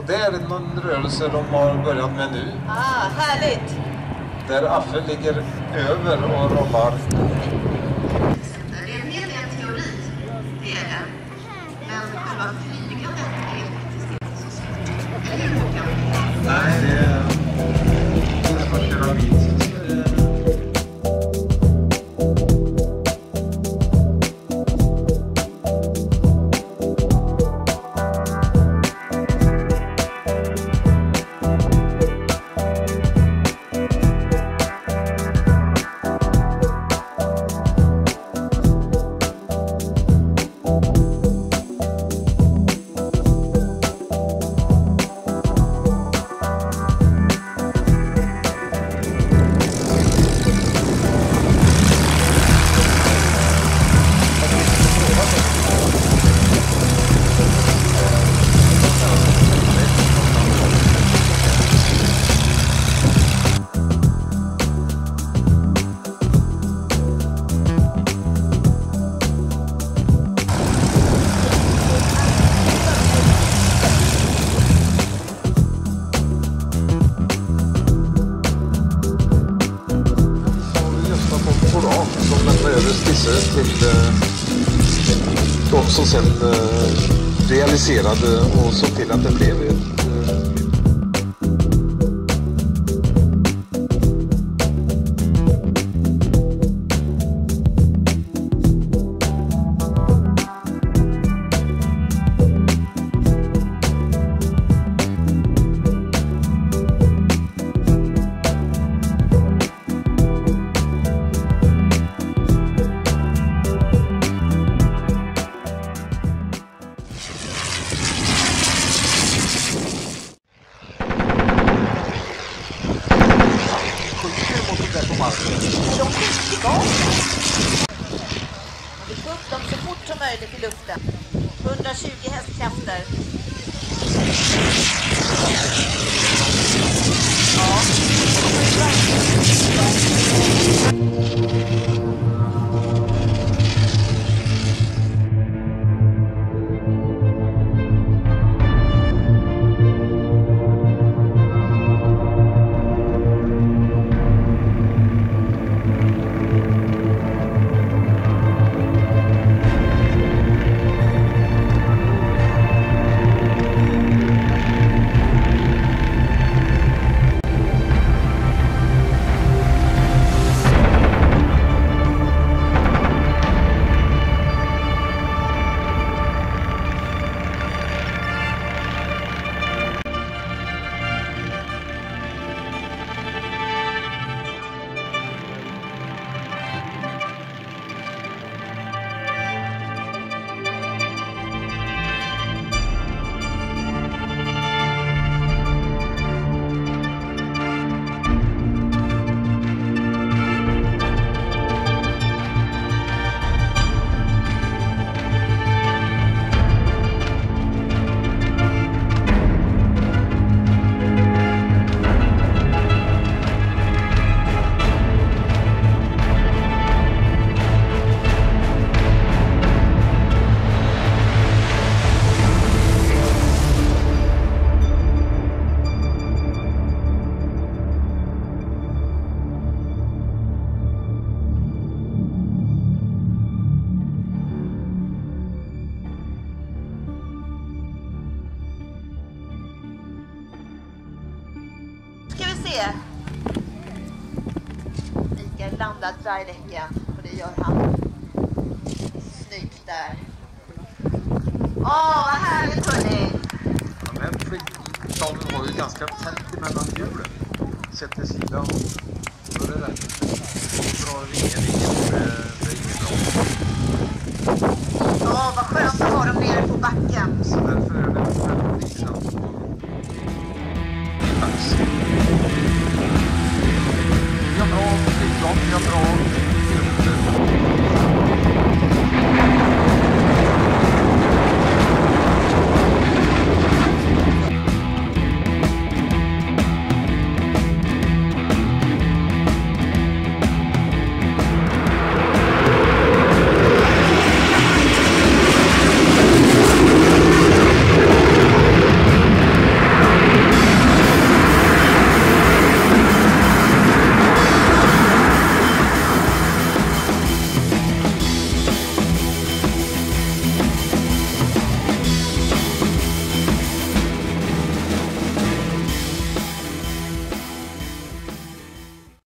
Det är någon rörelse de har börjat med nu. Ah, härligt! Där Affe ligger över och rollar. Det är en hel del teori, det är det. Men själva flygandet är faktiskt inte så svårt. Eller hur, Håkan? Nej, det är att köra bil. Som lämnar över skisser till de som sen realiserade och såg till att det blev ett Vi får upp dem så fort som möjligt i luften. 120 hästkrafter. Ja. se. Mikael landar drädäcken och det gör han snyggt där. Åh, vad härligt hörni. Ja, men flygplanen har ju ganska tätt mellan hjulen. Sätt till sidan. Då är det rätt. Bra ringen det är inget bra. Åh, vad skönt att ha dem nere på backen. Så därför är det väldigt intressant. Vi har bra flygplan, vi har bra